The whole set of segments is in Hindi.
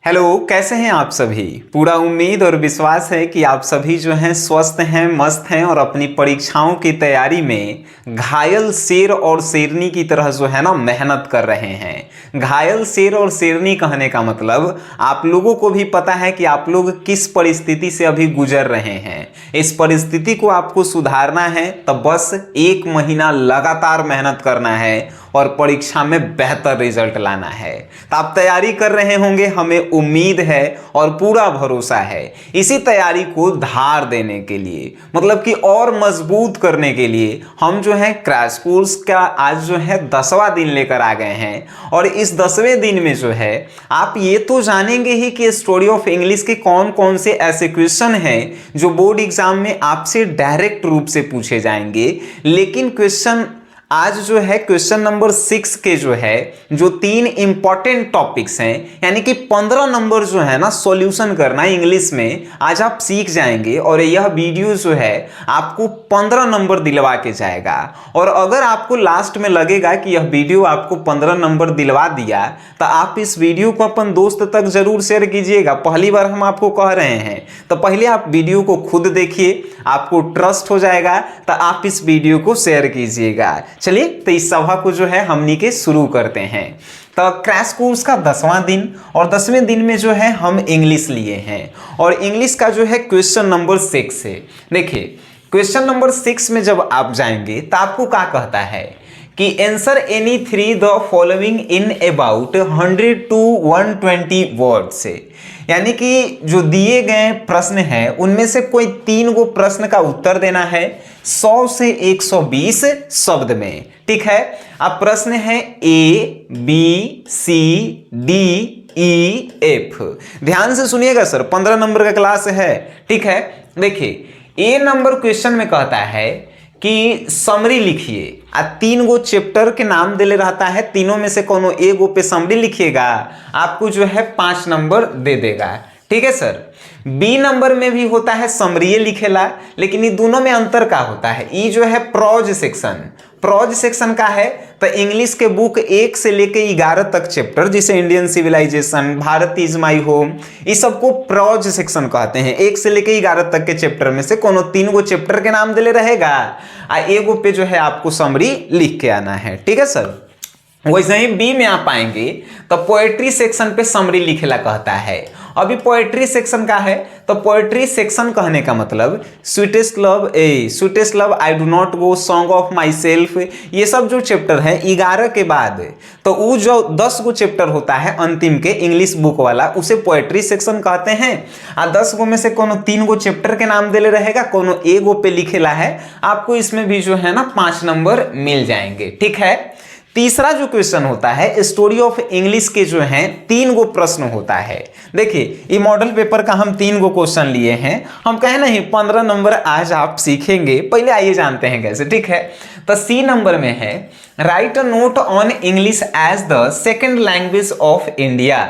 हेलो, कैसे हैं आप सभी। पूरा उम्मीद और विश्वास है कि आप सभी जो हैं स्वस्थ हैं, मस्त हैं और अपनी परीक्षाओं की तैयारी में घायल शेर और शेरनी की तरह जो है ना मेहनत कर रहे हैं। घायल शेर और शेरनी कहने का मतलब आप लोगों को भी पता है कि आप लोग किस परिस्थिति से अभी गुजर रहे हैं। इस परिस्थिति को आपको सुधारना है, तब बस 1 महीना लगातार मेहनत करना है और परीक्षा में बेहतर रिजल्ट लाना है। तो आप तैयारी कर रहे होंगे, हमें उम्मीद है और पूरा भरोसा है। इसी तैयारी को धार देने के लिए, मतलब कि और मजबूत करने के लिए हम जो है क्रैश कोर्स का आज जो है 10वां दिन लेकर आ गए हैं। और इस 10वें दिन में जो है आप ये तो जानेंगे ही कि स्टोरी ऑफ इंग्लिश के कौन कौन से ऐसे क्वेश्चन हैं जो बोर्ड एग्जाम में आपसे डायरेक्ट रूप से पूछे जाएंगे। लेकिन क्वेश्चन आज जो है क्वेश्चन नंबर 6 के जो है जो 3 इंपॉर्टेंट टॉपिक्स हैं, यानी कि 15 नंबर जो है ना सॉल्यूशन करना इंग्लिश में आज आप सीख जाएंगे। और यह वीडियो जो है आपको 15 नंबर दिलवा के जाएगा। और अगर आपको लास्ट में लगेगा कि यह वीडियो आपको 15 नंबर दिलवा दिया, तो आप इस वीडियो को अपन दोस्त तक जरूर शेयर कीजिएगा। पहली बार हम आपको कह रहे हैं, तो पहले आप वीडियो को खुद देखिए, आपको ट्रस्ट हो जाएगा, तो आप इस वीडियो को शेयर कीजिएगा। चलिए, तो इस सभा को जो है हमनी के शुरू करते हैं। तो क्रैश कोर्स का 10वां दिन, और 10वें दिन में जो है हम इंग्लिश लिए हैं। और इंग्लिश का जो है क्वेश्चन नंबर 6 है। देखिए, क्वेश्चन नंबर 6 में जब आप जाएंगे तो आपको क्या कहता है कि answer any 3 the following in about 100 to 120 word से, यानी कि जो दिए गए प्रश्न हैं उनमें से कोई 3 गो प्रश्न का उत्तर देना है 100 से 120 शब्द में। ठीक है, अब प्रश्न है A, B, C, D, E, F। ध्यान से सुनिएगा सर, 15 नंबर का क्लास है। ठीक है, देखिए A नंबर क्वेश्चन में कहता है कि समरी लिखिए। 3 गो चैप्टर के नाम दिले रहता है, तीनों में से कोनो एक गो पे समरी लिखिएगा, आपको जो है 5 नंबर दे देगा। ठीक है सर। बी नंबर में भी होता है समरी लिखेला, लेकिन ये दोनों में अंतर का होता है। ये जो है प्रोज सेक्शन, प्रोज सेक्शन का है तो इंग्लिश के बुक 1 से लेके 11 तक चैप्टर, जिसे Indian civilisation, Bharat is my home, इस सबको प्रोज सेक्शन कहते हैं। 1 से लेके 11 तक के चैप्टर में से कोनो 3 गो चैप्टर के नाम दिले रहेगा, एक गो पे जो है आपको समरी लिख के आना है। ठीक है सर। वैसे ही बी में आप आएंगे तो पोएट्री सेक्शन पे समरी लिखेला कहता है। अभी पोएट्री सेक्शन का है, तो पोएट्री सेक्शन कहने का मतलब sweetest love, I do not go, song of my self, ये सब जो चैप्टर है 11 के बाद, तो वो जो 10 गो चैप्टर होता है अंतिम के इंग्लिश बुक वाला, उसे पोएट्री सेक्शन कहते हैं। 10 गो में से कोनो 3 गो चैप्टर के नाम दिले रहेगा, कोनो एक गो पे लिखेला है, आपको इसमें भी जो है ना 5 नंबर मिल जाएंगे। ठीक है। तीसरा जो क्वेश्चन होता है स्टोरी ऑफ इंग्लिश के जो हैं 3 गो प्रश्न होता है। देखिए, ये मॉडल पेपर का हम 3 गो क्वेश्चन लिए हैं। हम कहे नहीं 15 नंबर आज आप सीखेंगे, पहले आइए जानते हैं कैसे। ठीक है, तो सी नंबर में है write a note on English as the second language of India.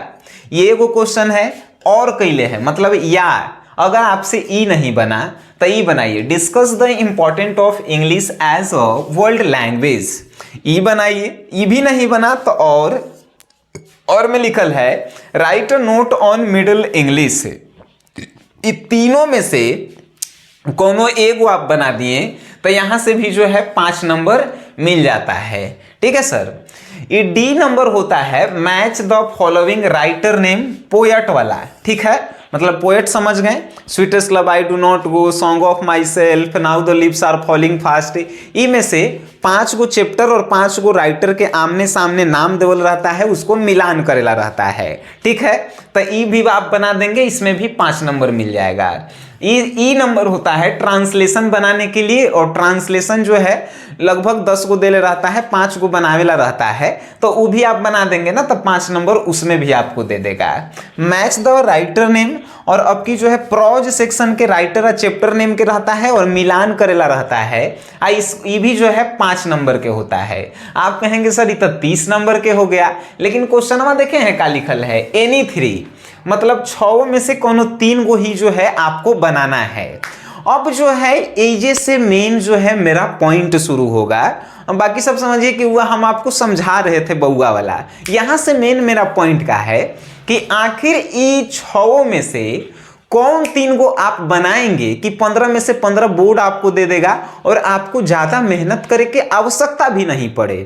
ये एगो क्वेश्चन है। और कैले है मतलब या अगर आपसे ई नहीं बना तो ई बनाइए, discuss the important of English as a world language, ई बनाइए। ई भी नहीं बना तो और में लिखल है write a note on middle English. ये तीनों में से कोनो एक आप बना दिए तो यहां से भी जो है 5 नंबर मिल जाता है। ठीक है सर। ये डी नंबर होता है match the following writer name, poet वाला। ठीक है, मतलब पोएट समझ गए, sweetest love, I do not go, song of myself, now the lips are falling fast. इनमें से 5 गो चैप्टर और 5 गो राइटर के आमने सामने नाम देवल रहता है, उसको मिलान करेला रहता है। ठीक है, तो ई भी आप बना देंगे, इसमें भी 5 नंबर मिल जाएगा। ई नंबर होता है ट्रांसलेशन बनाने के लिए, और ट्रांसलेशन जो है लगभग 10 गो देले रहता है, 5 गो बनावेला रहता है, तो वो भी आप बना देंगे ना, तो 5 नंबर उसमें भी आपको दे देगा। मैच द राइटर नेम, और अब की जो है प्रोज सेक्शन के राइटर चैप्टर नेम के रहता है और मिलान करेला रहता है, ये भी जो है 5 नंबर के होता है। आप कहेंगे सर ये तो 30 नंबर के हो गया, लेकिन क्वेश्चन देखे हैं का लिखल है एनी 3, मतलब 6 में से कोनो 3 गो ही जो है आपको बनाना है। अब जो है एजे से मेन जो है मेरा पॉइंट शुरू होगा। बाकी सब समझिए कि वह हम आपको समझा रहे थे बउआ वाला। यहां से मेन मेरा पॉइंट का है कि आखिर ये 6 में से कौन 3 को आप बनाएंगे कि 15 में से 15 बोर्ड आपको दे देगा और आपको ज्यादा मेहनत करे की आवश्यकता भी नहीं पड़े।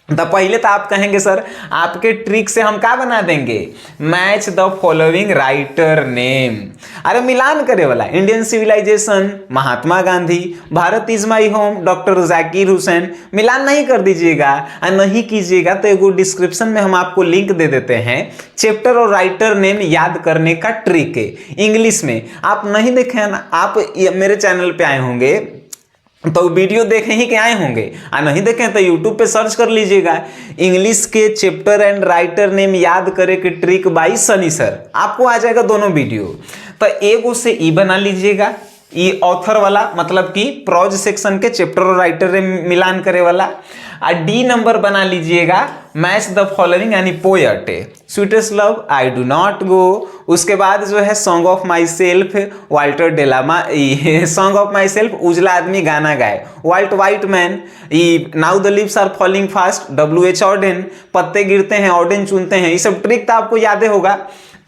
तो पहले तो आप कहेंगे सर आपके ट्रिक से हम क्या बना देंगे, match the following writer name. अरे मिलान करे वाला, Indian civilisation Mahatma Gandhi, Bharat is my home doctor Zakir Hussain. मिलान नहीं कर दीजिएगा और नहीं कीजिएगा तो एगो डिस्क्रिप्शन में हम आपको लिंक दे देते हैं, चैप्टर और राइटर नेम याद करने का ट्रिक है इंग्लिश में। आप नहीं देखे ना, आप मेरे चैनल पे आए होंगे तो वीडियो देखे ही के आए होंगे, और नहीं देखें तो यूट्यूब पे सर्च कर लीजिएगा इंग्लिश के चैप्टर एंड राइटर नेम याद करे के ट्रिक बाई सनी सर, आपको आ जाएगा दोनों वीडियो। तो एगो से ई बना लीजिएगा, ई ऑथर वाला मतलब कि प्रोज सेक्शन के चैप्टर और राइटर नेम मिलान करे वाला। और डी नंबर बना लीजिएगा मैच द फॉलोइंग यानी poet, sweetest love, I do not go. उसके बाद जो है song of myself, Walter de la Mare, song of myself उजला आदमी गाना गाए, Walt Whitman, now the leaves are falling fast, WH Auden, पत्ते गिरते हैं ऑर्डेन चुनते हैं। ये सब ट्रिक तो आपको याद होगा।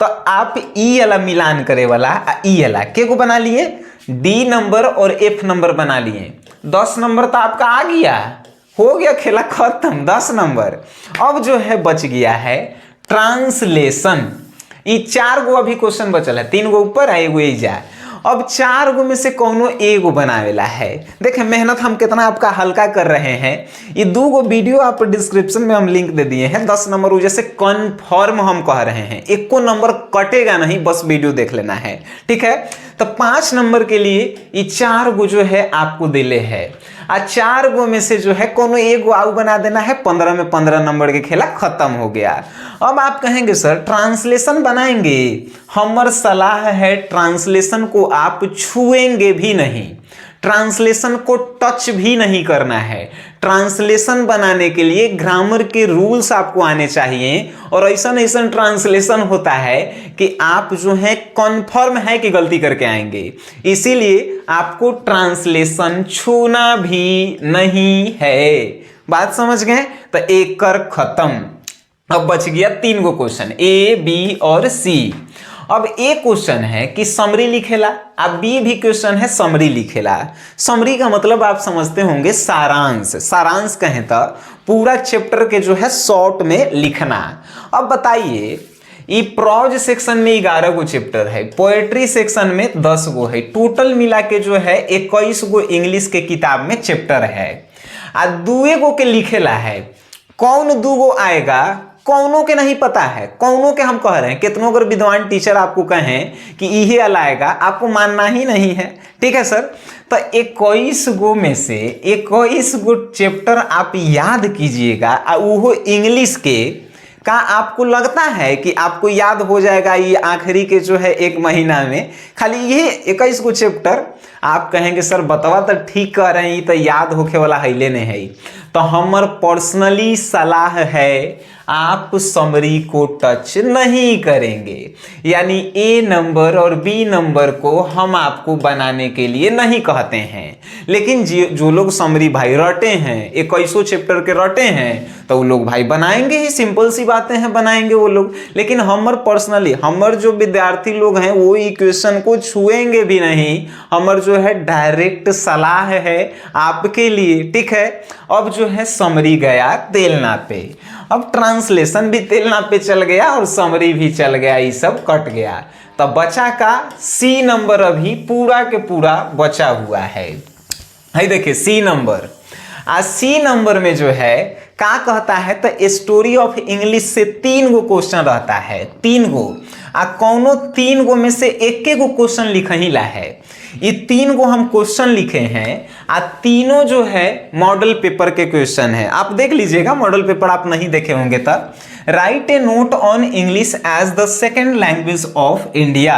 तो आप ई वाला मिलान करे वाला ई वाला के को बना लिए, डी नंबर और एफ नंबर बना लिए। 10 नंबर तो आपका आ गया, हो गया खेला खत्म, 10 नंबर। अब जो है बच गया है ट्रांसलेशन। ये 4 गो अभी क्वेश्चन बचल है, 3 गो ऊपर है एगो एजा। अब 4 गो में से कौनो एगो बनावेला है। देखें मेहनत हम कितना आपका हल्का कर रहे हैं। ये 2 गो वीडियो आप डिस्क्रिप्शन में हम लिंक दे दिए हैं, 10 नंबर जैसे कन्फर्म हम कह रहे हैं, 1 को नंबर कटेगा नहीं, बस वीडियो देख लेना है, ठीक है। तो 5 नंबर के लिए ये 4 गो जो है आपको दिले है, और 4 गो में से जो है कोनो एक गो आउ बना देना है। 15 में 15 नंबर के खेला खत्म हो गया। अब आप कहेंगे सर ट्रांसलेशन बनाएंगे, हमार सलाह है ट्रांसलेशन को आप छुएंगे भी नहीं, ट्रांसलेशन को टच भी नहीं करना है। ट्रांसलेशन बनाने के लिए ग्रामर के रूल्स आपको आने चाहिए, और ऐसा ट्रांसलेशन होता है कि आप जो है कन्फर्म है कि गलती करके आएंगे, इसीलिए आपको ट्रांसलेशन छूना भी नहीं है। बात समझ गए? तो एक कर खत्म। अब बच गया 3 गो क्वेश्चन, ए बी और सी। अब ए क्वेश्चन है कि समरी लिखेला, अब बी भी क्वेश्चन है समरी लिखेला। समरी का मतलब आप समझते होंगे सारांश, सारांश कहें तो पूरा चैप्टर के जो है शॉर्ट में लिखना। अब बताइए ये प्रोज सेक्शन में 11 गो चैप्टर है, पोएट्री सेक्शन में 10 गो है, टोटल मिला के जो है 21 गो इंग्लिश के किताब में चैप्टर है। आ 2 गो के लिखेला है, कौन 2 गो आएगा कौनों के नहीं पता है, कौनों के हम कह रहे हैं। कितनों अगर विद्वान टीचर आपको कहें कि यही आएगा, आपको मानना ही नहीं है, ठीक है सर। तो 21 गो में से 21 गो चैप्टर आप याद कीजिएगा, वो इंग्लिश के का आपको लगता है कि आपको याद हो जाएगा ये आखिरी के जो है 1 महीना में, खाली ये 21 गो चैप्टर। आप कहेंगे सर बतवा तो ठीक कह रहे हैं, तो याद होके वाला हैले नहीं है। तो हमार पर्सनली सलाह है आप समरी को टच नहीं करेंगे, यानी ए नंबर और बी नंबर को हम आपको बनाने के लिए नहीं कहते हैं। लेकिन जो लोग समरी भाई रटे हैं, 21 चैप्टर के रटे हैं, तो वो लोग भाई बनाएंगे ही, सिंपल सी बातें हैं, बनाएंगे वो लोग। लेकिन हमर पर्सनली हमर जो विद्यार्थी लोग हैं वो इक्वेशन को छुएंगे भी नहीं। हमर जो है डायरेक्ट सलाह है आपके लिए, ठीक है। अब जो है समरी गया तेलना पे, अब ट्रांसलेशन भी तेलना पे चल गया और समरी भी चल गया, ये सब कट गया। तो बचा का सी नंबर अभी पूरा के पूरा बचा हुआ है। देखिए सी नंबर, सी नंबर में जो है क्या कहता है, तो स्टोरी ऑफ इंग्लिश से 3 गो क्वेश्चन रहता है, 3 गो। कौनो 3 गो में से एक गो क्वेश्चन लिख ही ला है। ये 3 गो हम क्वेश्चन लिखे हैं, तीनों जो है मॉडल पेपर के क्वेश्चन है। आप देख लीजिएगा, मॉडल पेपर आप नहीं देखे होंगे तब। Write a note on English as the second language of India,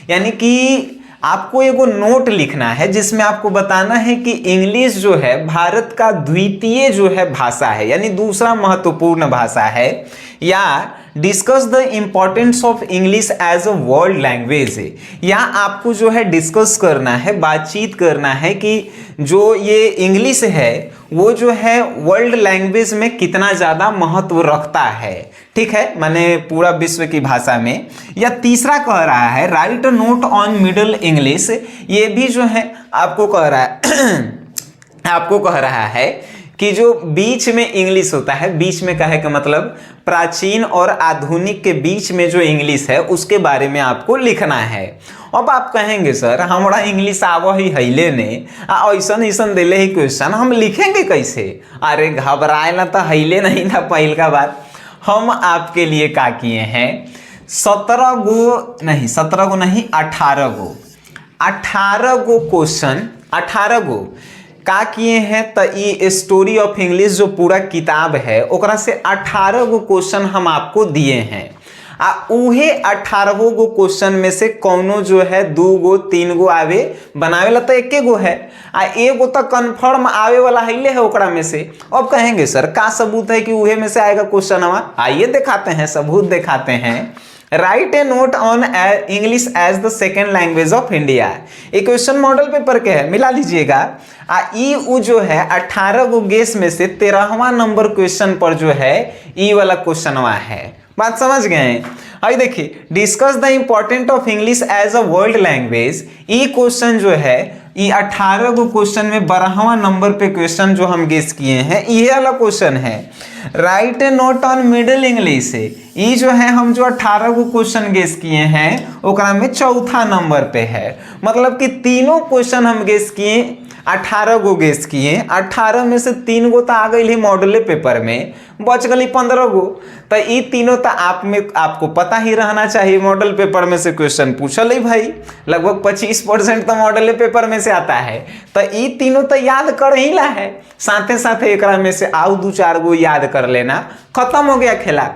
यानी कि आपको एगो नोट लिखना है जिसमें आपको बताना है कि इंग्लिश जो है भारत का द्वितीय जो है भाषा है, यानी दूसरा महत्वपूर्ण भाषा है, या discuss the importance of English as a world language. या आपको जो है डिस्कस करना है, बातचीत करना है कि जो ये इंग्लिश है वो जो है वर्ल्ड लैंग्वेज में कितना ज़्यादा महत्व रखता है। ठीक है, माने पूरा विश्व की भाषा में। या तीसरा कह रहा है write note on middle English. ये भी जो है आपको कह रहा है आपको कह रहा है कि जो बीच में इंग्लिश होता है, बीच में कहे का मतलब प्राचीन और आधुनिक के बीच में जो इंग्लिश है उसके बारे में आपको लिखना है। अब आप कहेंगे सर हमारा इंग्लिश आवा ही हैले ने ऐसन ऐसन दिले ही क्वेश्चन हम लिखेंगे कैसे? अरे घबराए ना, तो हैले नहीं था। पहल का बात हम आपके लिए क्या किए हैं, 17 गो नहीं 18 गो 18 गो का किए हैं। तो ये स्टोरी ऑफ इंग्लिश जो पूरा किताब है ओकरा से 18 गो क्वेश्चन हम आपको दिए हैं। उहे 18 गो क्वेश्चन में से कौनो जो है 2 गो 3 गो आवे बनावेला तो 1 गो है, एगो तो कन्फर्म आवे वाला है ओकरा में से। अब कहेंगे सर का सबूत है कि उहे में से आएगा क्वेश्चन? आइए दिखाते हैं, सबूत दिखाते हैं। Write a note on English as the second language of India. ये क्वेश्चन मॉडल पेपर के है, मिला लीजिएगा। ई जो है 18 गो गेस में से 13वां नंबर क्वेश्चन पर जो है ई वाला क्वेश्चनवा है। बात समझ गए? अभी देखिए, discuss the important of English as a world language. ई क्वेश्चन जो है ये 18 गो क्वेश्चन में 12वां नंबर पे क्वेश्चन जो हम गेस किए हैं ये वाला क्वेश्चन है। Right a note on middle English. ये जो है हम जो 18 गो क्वेश्चन गेस किए हैं ओकरा में 4था नंबर पे है। मतलब कि तीनों क्वेश्चन हम गेस किए, 18 गो गेस किए, 18 में से 3 गो तो आ गई मॉडल पेपर में, बच गई 15 गो। तो ये तीनों तो आपको पता ही रहना चाहिए। मॉडल पेपर में से क्वेश्चन पूछल ही भाई, लगभग 25% तो मॉडल पेपर में से आता है। तो ये तीनों तो याद कर ही ला है, साथे साथे एक में से आओ 2-4 गो याद कर लेना, खत्म हो गया खेला।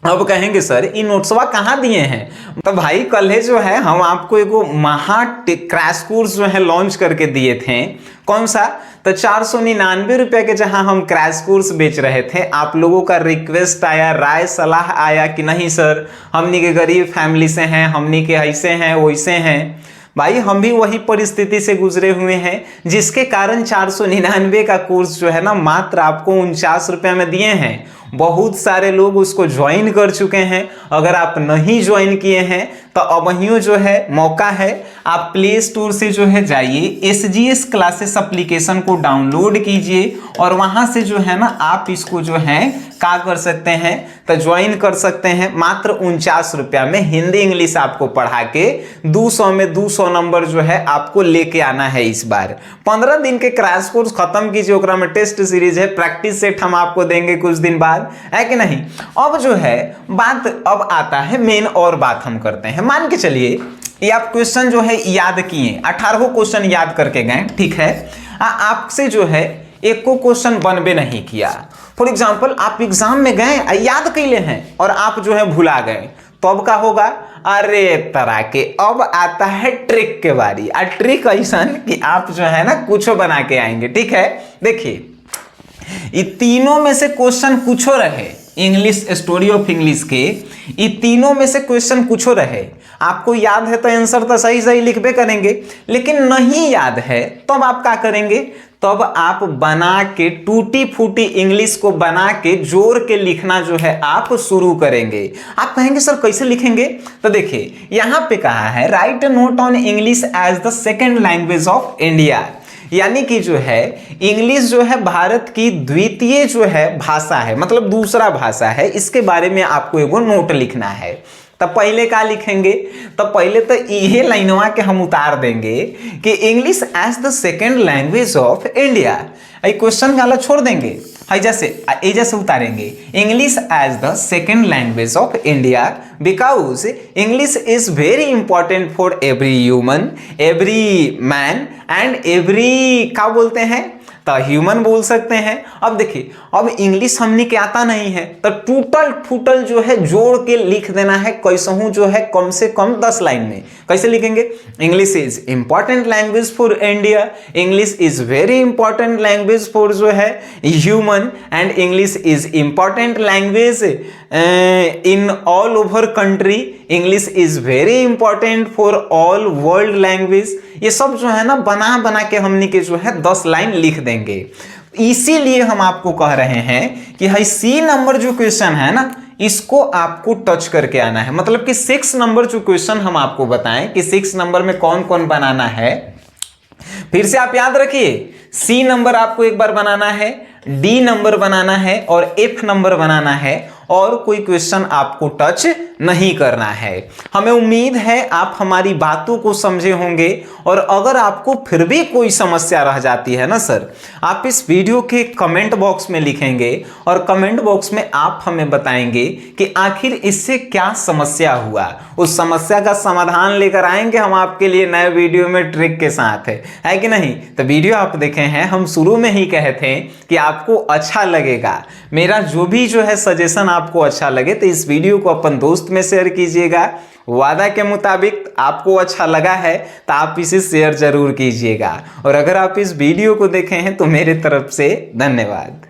अब कहेंगे सर ये नोट्सवा कहाँ दिए हैं? तो भाई कल जो है हम आपको एगो क्रैश कोर्स जो है लॉन्च करके दिए थे। कौन सा? तो 499 रुपये के जहां हम क्रैश कोर्स बेच रहे थे। आप लोगों का रिक्वेस्ट आया, राय सलाह आया कि नहीं सर हमनी के गरीब फैमिली से हैं, हमनी के ऐसे हैं वैसे हैं। भाई हम भी वही परिस्थिति से गुजरे हुए हैं, जिसके कारण 499 का कोर्स जो है ना मात्र आपको 49 रुपये में दिए हैं। बहुत सारे लोग उसको ज्वाइन कर चुके हैं। अगर आप नहीं ज्वाइन किए हैं तो अब वहीं जो है मौका है, आप प्ले स्टोर से जो है जाइए, SGS क्लासेस एप्लीकेशन को डाउनलोड कीजिए और वहां से जो है ना आप इसको जो है क्या कर सकते हैं तो ज्वाइन कर सकते हैं। मात्र 49 रुपया में हिंदी इंग्लिश आपको पढ़ा के 200 में 200 नंबर जो है आपको लेके आना है। इस बार 15 दिन के क्रैश कोर्स खत्म कीजिए, ओकरा में टेस्ट सीरीज है, प्रैक्टिस सेट हम आपको देंगे कुछ दिन बाद, है कि नहीं। अब जो है बात अब आता है मेन और बात हम करते हैं। मान के चलिए ये आप क्वेश्चन जो है याद किए, 18 क्वेश्चन याद करके गए, ठीक है। आपसे जो है एक को क्वेश्चन बनबे नहीं किया। फॉर एग्जाम्पल आप एग्जाम में गए याद कैले हैं और आप जो है भुला गए, तो अब क्या होगा? अरे तरह के अब आता है ट्रिक के बारी। ट्रिक ऐसा कि आप जो है ना कुछ बना के आएंगे, ठीक है। देखिए ये तीनों में से क्वेश्चन कुछो रहे, इंग्लिश स्टोरी ऑफ इंग्लिश के ये तीनों में से क्वेश्चन कुछो रहे, आपको याद है तो आंसर तो सही सही लिखबे करेंगे, लेकिन नहीं याद है तब आप क्या करेंगे? तब आप बना के टूटी फूटी इंग्लिश को बना के जोड़ के लिखना जो है आप शुरू करेंगे। आप कहेंगे सर कैसे लिखेंगे? तो देखिए यहाँ पे कहा है write note on English as the second language of India. यानी कि जो है इंग्लिश जो है भारत की द्वितीय जो है भाषा है, मतलब दूसरा भाषा है। इसके बारे में आपको एगो नोट लिखना है। तो पहले क्या लिखेंगे? तो पहले तो यही लाइनवा के हम उतार देंगे कि English as the second language of India. ये क्वेश्चन वाला छोड़ देंगे, जैसे उतारेंगे English as the second language of India because English is very important for every human, every man and every क्या बोलते हैं तो ह्यूमन बोल सकते हैं। अब देखिए अब इंग्लिश हमने के आता नहीं है तो टूटल फूटल जो है जोड़ के लिख देना है कैसहूं जो है कम से कम 10 लाइन में। कैसे लिखेंगे? English is important language for India, English is very important language for जो है human and English is important language in all over country, English is very important for all world language. ये सब जो है ना बना बना के हमने के जो है 10 लाइन लिख देंगे। इसीलिए हम आपको कह रहे हैं कि हाई सी नंबर जो क्वेश्चन है ना इसको आपको टच करके आना है। मतलब कि 6 नंबर जो क्वेश्चन हम आपको बताएं कि 6 नंबर में कौन कौन बनाना है, फिर से आप याद रखिए, सी नंबर आपको एक बार बनाना है, डी नंबर बनाना है और एफ नंबर बनाना है, और कोई क्वेश्चन आपको टच नहीं करना है। हमें उम्मीद है आप हमारी बातों को समझे होंगे। और अगर आपको फिर भी कोई समस्या रह जाती है ना सर, आप इस वीडियो के कमेंट बॉक्स में लिखेंगे और कमेंट बॉक्स में आप हमें बताएंगे कि आखिर इससे क्या समस्या हुआ। उस समस्या का समाधान लेकर आएंगे हम आपके लिए नए वीडियो में ट्रिक के साथ, है कि नहीं। तो वीडियो आप देखे हैं, हम शुरू में ही कहे थे कि आपको अच्छा लगेगा, मेरा जो भी जो है सजेशन आपको अच्छा लगे तो इस वीडियो को अपन दोस्त में शेयर कीजिएगा। वादा के मुताबिक आपको अच्छा लगा है तो आप इसे शेयर जरूर कीजिएगा। और अगर आप इस वीडियो को देखे हैं तो मेरे तरफ से धन्यवाद।